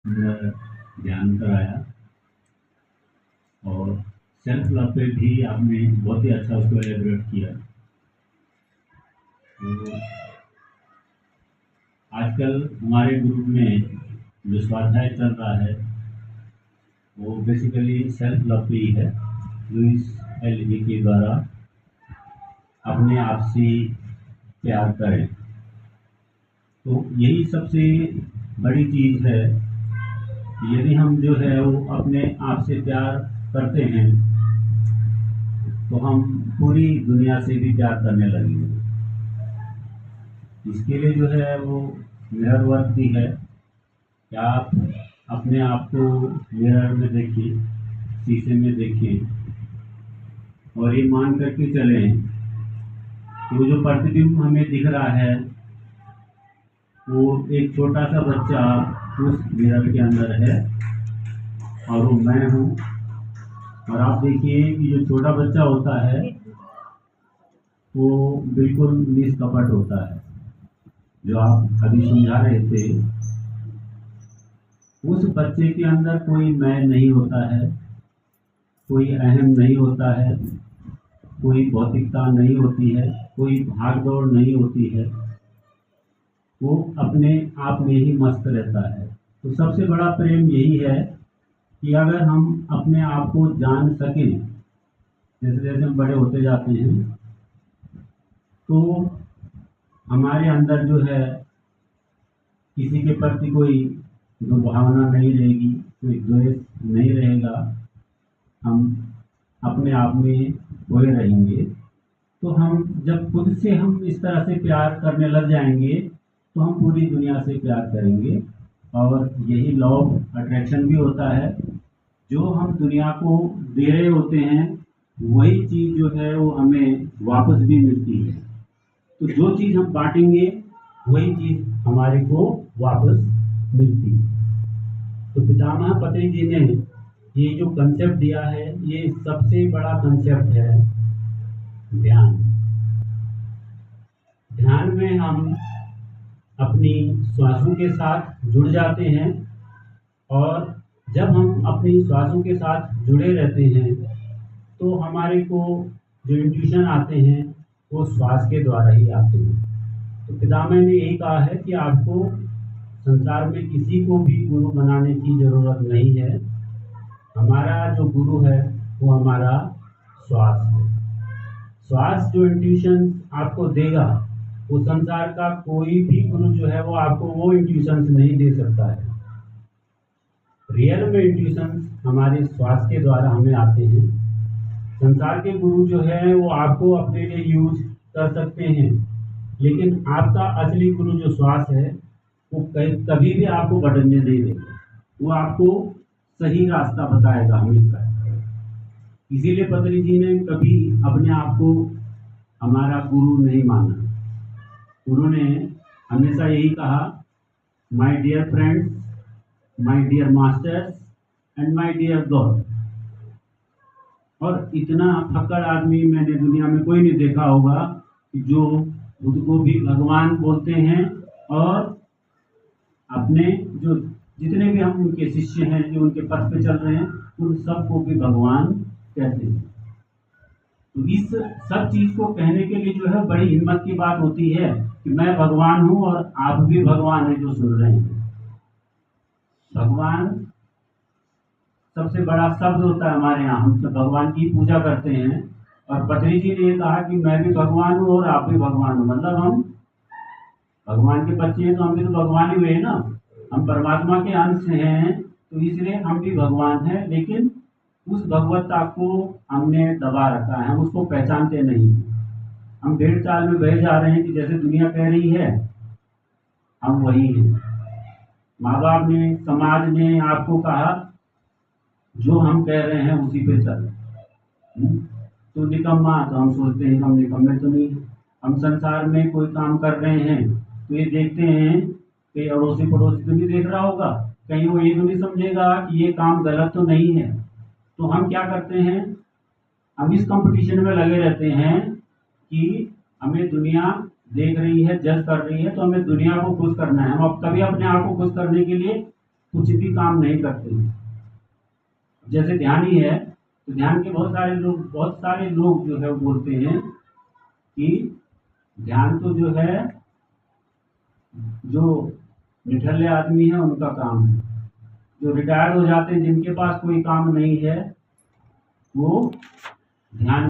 सुंदर ध्यान कराया और सेल्फ लव पे भी आपने बहुत ही अच्छा उसको एलेबरेट किया। तो आजकल हमारे ग्रुप में जो स्वाध्याय चल रहा है वो बेसिकली सेल्फ लव पे ही है। लुइस एल के द्वारा अपने आप से प्यार करें। तो यही सबसे बड़ी चीज़ है। यदि हम जो है वो अपने आप से प्यार करते हैं तो हम पूरी दुनिया से भी प्यार करने लगेंगे। इसके लिए जो है वो मिरर वर्क भी है कि आप अपने आप को मिरर में देखिए, शीशे में देखिए और ये मान करके चलें कि वो जो प्रतिबिंब हमें दिख रहा है वो एक छोटा सा बच्चा उस मिरर के अंदर है और वो मैं हूँ। और आप देखिए कि जो छोटा बच्चा होता है वो बिल्कुल निष्कपट होता है। जो आप अभी समझा रहे थे, उस बच्चे के अंदर कोई मैं नहीं होता है, कोई अहम नहीं होता है, कोई भौतिकता नहीं होती है, कोई भाग दौड़ नहीं होती है। वो अपने आप में ही मस्त रहता है। तो सबसे बड़ा प्रेम यही है कि अगर हम अपने आप को जान सकें, जैसे जैसे हम बड़े होते जाते हैं तो हमारे अंदर जो है किसी के प्रति कोई दुर्भावना नहीं रहेगी, कोई द्वेष नहीं रहेगा। हम अपने आप में खोए रहेंगे। तो हम जब खुद से हम इस तरह से प्यार करने लग जाएंगे तो हम पूरी दुनिया से प्यार करेंगे। और यही लॉ ऑफ अट्रैक्शन भी होता है। जो हम दुनिया को दे रहे होते हैं वही चीज़ जो है वो हमें वापस भी मिलती है। तो जो चीज़ हम बांटेंगे वही चीज़ हमारे को वापस मिलती है। तो पितामह पतंजलि जी ने ये जो कंसेप्ट दिया है ये सबसे बड़ा कंसेप्ट है ध्यान। ध्यान में हम अपनी श्वासों के साथ जुड़ जाते हैं और जब हम अपनी श्वासों के साथ जुड़े रहते हैं तो हमारे को जो इंट्यूशन आते हैं वो श्वास के द्वारा ही आते हैं। तो पितामह ने यही कहा है कि आपको संसार में किसी को भी गुरु बनाने की ज़रूरत नहीं है। हमारा जो गुरु है वो हमारा श्वास है। श्वास जो इंट्यूशन आपको देगा वो संसार का कोई भी गुरु जो है वो आपको वो इंट्यूशन नहीं दे सकता है। रियल में इंट्यूशन हमारे श्वास के द्वारा हमें आते हैं। संसार के गुरु जो है वो आपको अपने लिए यूज कर सकते हैं, लेकिन आपका असली गुरु जो श्वास है वो कभी भी आपको भटकने नहीं देगा। वो आपको सही रास्ता बताएगा हमेशा। इसीलिए पतंजलि जी ने कभी अपने आप को हमारा गुरु नहीं माना। उन्होंने हमेशा यही कहा, my dear friends, my dear masters and my dear God. और इतना फक्कड़ आदमी मैंने दुनिया में कोई नहीं देखा होगा कि जो खुद को भी भगवान बोलते हैं और अपने जो जितने भी हम उनके शिष्य हैं जो उनके पथ पे चल रहे हैं उन सबको भी भगवान कहते हैं। तो इस सब चीज को कहने के लिए जो है बड़ी हिम्मत की बात होती है कि मैं भगवान हूं और आप भी भगवान हैं जो सुन रहे हैं। भगवान सबसे बड़ा शब्द होता है हमारे यहाँ। हम सब भगवान की पूजा करते हैं और पतंजलि जी ने ये कहा कि मैं भी भगवान हूँ और आप भी भगवान हो। मतलब हम भगवान के बच्चे हैं तो हम भी तो भगवान ही हुए ना। हम परमात्मा के अंश हैं तो इसलिए हम भी भगवान हैं। लेकिन उस भगवत्ता को हमने दबा रखा है, हम उसको पहचानते नहीं। हम भेड़ चाल में बह जा रहे हैं कि जैसे दुनिया कह रही है हम वही हैं। माँ बाप ने, समाज ने आपको कहा जो हम कह रहे हैं उसी पे चल। तो निकम्मा, तो हम सोचते हैं हम निकम्मे तो नहीं। हम संसार में कोई काम कर रहे हैं तो ये देखते हैं कि अड़ोसी पड़ोसी तो नहीं देख रहा होगा, कहीं वो ये तो नहीं समझेगा कि ये काम गलत तो नहीं है। तो हम क्या करते हैं, हम इस कंपटीशन में लगे रहते हैं कि हमें दुनिया देख रही है, जज कर रही है, तो हमें दुनिया को खुश करना है। हम अब कभी अपने आप को खुश करने के लिए कुछ भी काम नहीं करते हैं। जैसे ध्यान ही है, तो ध्यान के बहुत सारे लोग जो है वो बोलते हैं कि ध्यान तो जो है जो निठल्ले आदमी है उनका काम है। जो रिटायर्ड हो जाते हैं, जिनके पास कोई काम नहीं है, वो ध्यान